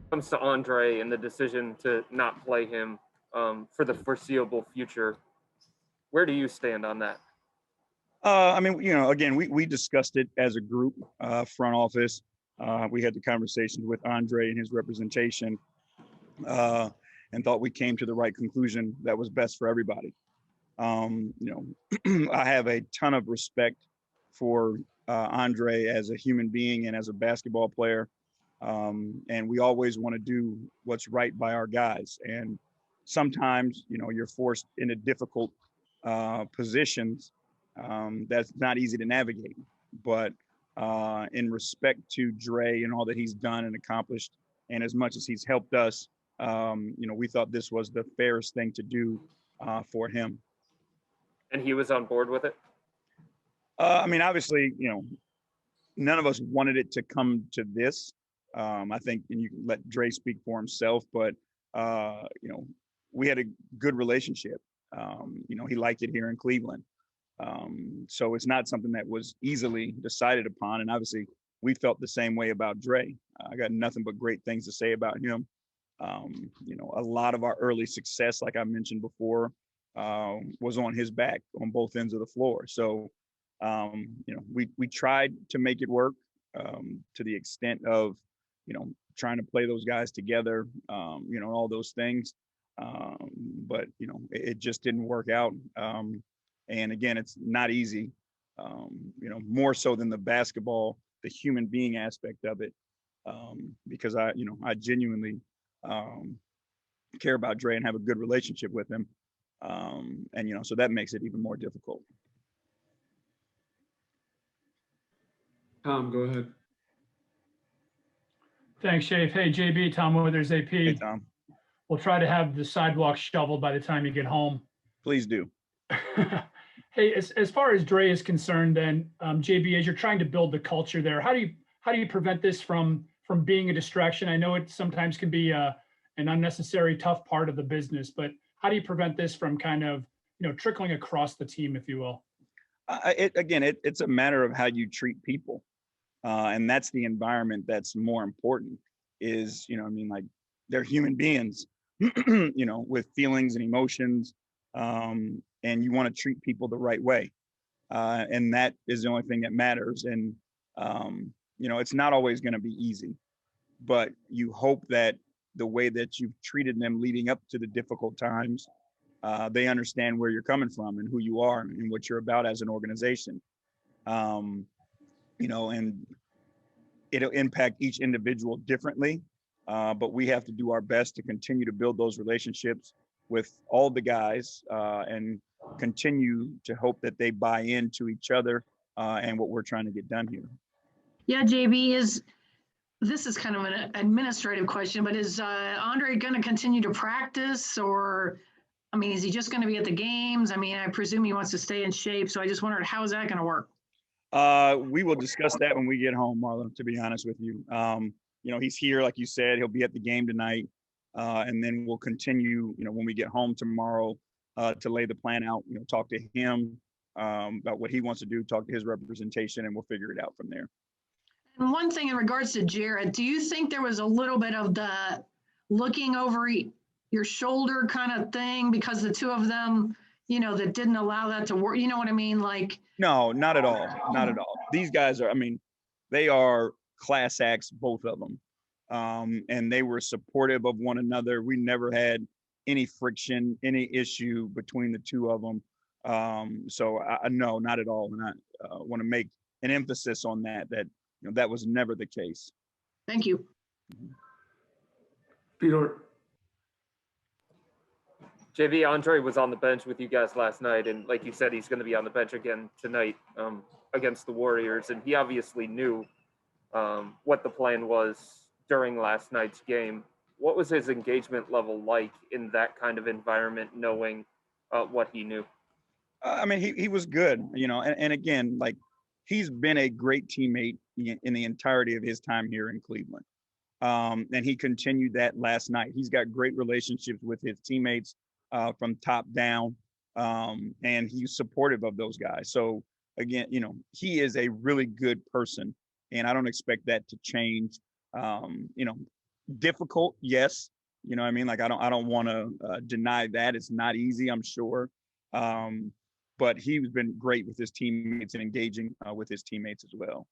Comes to Andre and the decision to not play him for the foreseeable future, where do you stand on that? I mean, again, we discussed it as a group, front office. We had the conversations with Andre and his representation, and thought we came to the right conclusion that was best for everybody. I have a ton of respect for Andre as a human being and as a basketball player. And we always want to do what's right by our guys. And sometimes, you're forced into difficult positions that's not easy to navigate. But in respect to Dre and all that he's done and accomplished, and as much as he's helped us, we thought this was the fairest thing to do for him. And he was on board with it? I mean, obviously, none of us wanted it to come to this. I think, and you can let Dre speak for himself, but, we had a good relationship. He liked it here in Cleveland. So it's not something that was easily decided upon. And obviously, we felt the same way about Dre. I got nothing but great things to say about him. A lot of our early success, like I mentioned before, was on his back on both ends of the floor. So, we tried to make it work to the extent of, trying to play those guys together, all those things. But, it just didn't work out. And again, it's not easy, more so than the basketball, the human being aspect of it, because I genuinely care about Dre and have a good relationship with him. And, so that makes it even more difficult. Tom, go ahead. Thanks, Shafe. Hey, JB, Tom Withers, AP. Hey, Tom. We'll try to have the sidewalk shoveled by the time you get home. Please do. Hey, as far as Dre is concerned, then JB, as you're trying to build the culture there, how do you prevent this from being a distraction? I know it sometimes can be an unnecessary tough part of the business, but how do you prevent this from kind of trickling across the team, if you will? It's a matter of how you treat people, and that's the environment that's more important. Is like they're human beings, with feelings and emotions. And you want to treat people the right way. And that is the only thing that matters. And, it's not always going to be easy, but you hope that the way that you've treated them leading up to the difficult times, they understand where you're coming from and who you are and what you're about as an organization. And it'll impact each individual differently. But we have to do our best to continue to build those relationships with all the guys and continue to hope that they buy into each other and what we're trying to get done here. Yeah, JB, this is kind of an administrative question, but is Andre going to continue to practice, or, I mean, is he just going to be at the games? I mean, I presume he wants to stay in shape, so I just wondered, how is that going to work? We will discuss that when we get home, Marlon, to be honest with you. He's here, like you said, he'll be at the game tonight. And then we'll continue, when we get home tomorrow, to lay the plan out, talk to him about what he wants to do, talk to his representation, and we'll figure it out from there. And one thing in regards to Jared, do you think there was a little bit of the looking over your shoulder kind of thing because the two of them, that didn't allow that to work? You know what I mean? Like, no, not at all. Not at all. These guys are, they are class acts, both of them. And they were supportive of one another. We never had any friction, any issue between the two of them. So no, not at all. And I want to make an emphasis on that that was never the case. Thank you. Peter. JB, Andre was on the bench with you guys last night, and like you said, he's going to be on the bench again tonight against the Warriors, and he obviously knew what the plan was during last night's game. What was his engagement level like in that kind of environment, knowing what he knew? He was good, and again, like, he's been a great teammate in the entirety of his time here in Cleveland. And he continued that last night. He's got great relationships with his teammates from top down, and he's supportive of those guys. So again, he is a really good person, and I don't expect that to change. difficult, yes. You know what I mean? Like I don't want to deny that. It's not easy, I'm sure. But he's been great with his teammates and engaging with his teammates as well.